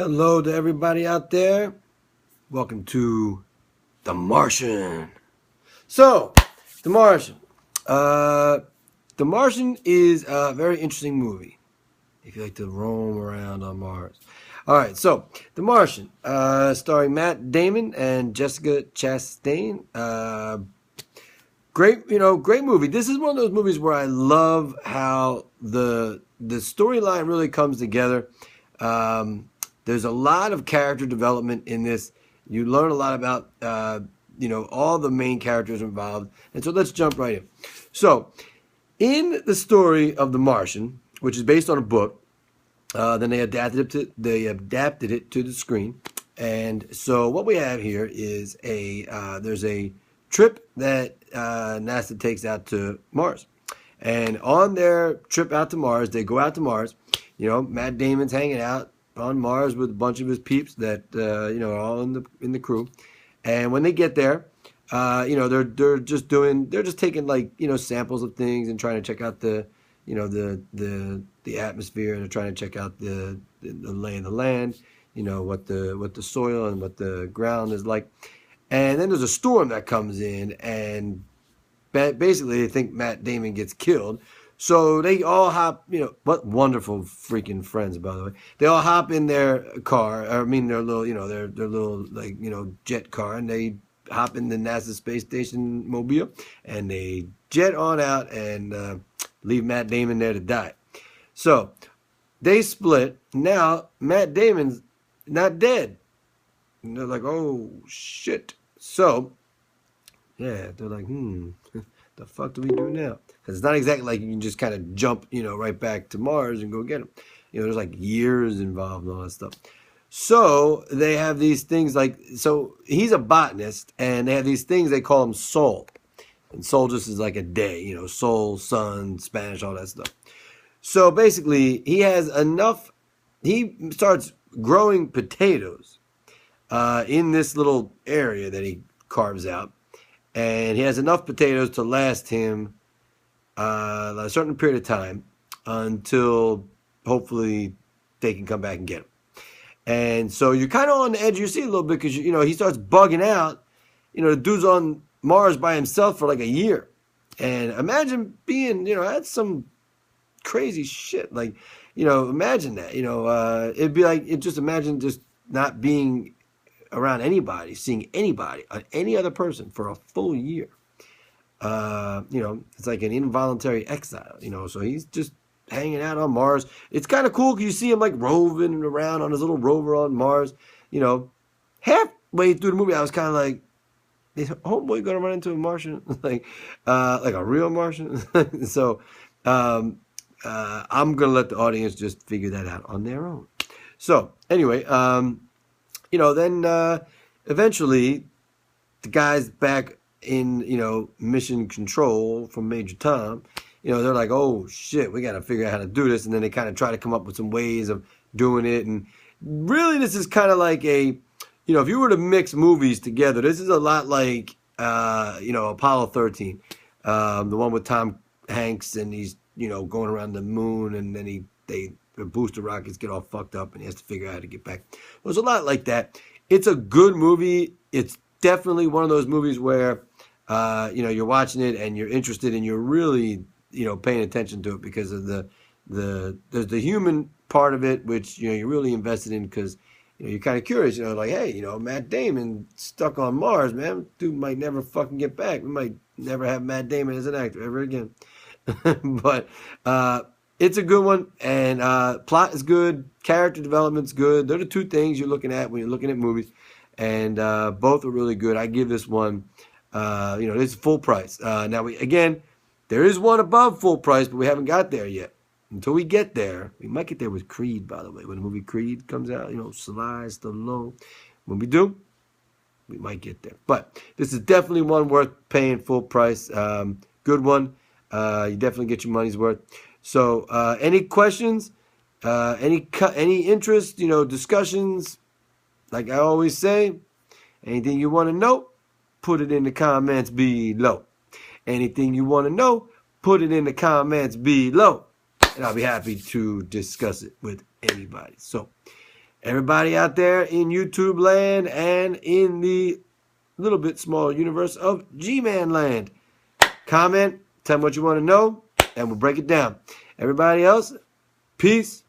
Hello to everybody out there. Welcome to The Martian. So, The Martian. The Martian is a very interesting movie if you like to roam around on Mars. All right, so The Martian, starring Matt Damon and Jessica Chastain. Great movie. This is one of those movies where I love how the storyline really comes together. There's a lot of character development in this. You learn a lot about all the main characters involved, and so let's jump right in. So, in the story of The Martian, which is based on a book, then they adapted it to the screen, and so what we have here is there's a trip that NASA takes out to Mars. And on their trip out to Mars, they go out to Mars. Matt Damon's hanging out on Mars with a bunch of his peeps that are all in the crew. And when they get there, they're just taking samples of things and trying to check out the atmosphere, and they're trying to check out the lay of the land, what the soil and what the ground is like. And then there's a storm that comes in, and basically they think Matt Damon gets killed. So they all hop, what wonderful freaking friends, by the way. They all hop in their car, their little, their little, jet car, and they hop in the NASA space station mobile, and they jet on out and leave Matt Damon there to die. So they split. Now Matt Damon's not dead. And they're like, oh, shit. So, yeah, they're like, the fuck do we do now? Because it's not exactly like you can just kind of jump, right back to Mars and go get him. There's like years involved and all that stuff. So they have these things so he's a botanist, and they have these things, they call them sol. And sol just is like a day, sol, sun, Spanish, all that stuff. So basically, he starts growing potatoes in this little area that he carves out, and he has enough potatoes to last him a certain period of time until hopefully they can come back and get him. And so you're kind of on the edge of your seat a little bit because he starts bugging out. The dude's on Mars by himself for like a year, and imagine being that's some crazy shit. Imagine that. It'd be like imagine just not being around anybody, seeing anybody, any other person for a full year. It's like an involuntary exile, so he's just hanging out on Mars. It's kind of cool because you see him like roving around on his little rover on Mars. Halfway through the movie, I was kind of like, is homeboy going to run into a Martian? like a real Martian? So, I'm going to let the audience just figure that out on their own. So, anyway, then eventually the guy's back in, mission control from Major Tom. They're like, oh, shit, we got to figure out how to do this. And then they kind of try to come up with some ways of doing it. And really, this is kind of like if you were to mix movies together, this is a lot like, Apollo 13. The one with Tom Hanks, and he's, going around the moon, and then the booster rockets get all fucked up, and he has to figure out how to get back. It was a lot like that. It's a good movie. It's definitely one of those movies where, you're watching it and you're interested and you're really, paying attention to it because of there's the human part of it, which, you're really invested in because, you're kind of curious, like, hey, Matt Damon stuck on Mars, man. Dude might never fucking get back. We might never have Matt Damon as an actor ever again. But, it's a good one, and plot is good, character development's good. They're the two things you're looking at when you're looking at movies, and both are really good. I give this one, it's full price. Now, there is one above full price, but we haven't got there yet. Until we get there, we might get there with Creed, by the way. When the movie Creed comes out, Sly Stallone. When we do, we might get there. But this is definitely one worth paying full price. Good one. You definitely get your money's worth. So, any questions, any interest, discussions, like I always say, anything you want to know, put it in the comments below. Anything you want to know, put it in the comments below, and I'll be happy to discuss it with anybody. So, Everybody out there in YouTube land and in the little bit smaller universe of Gman land. Comment, tell me what you want to know, and we'll break it down. Everybody else, peace.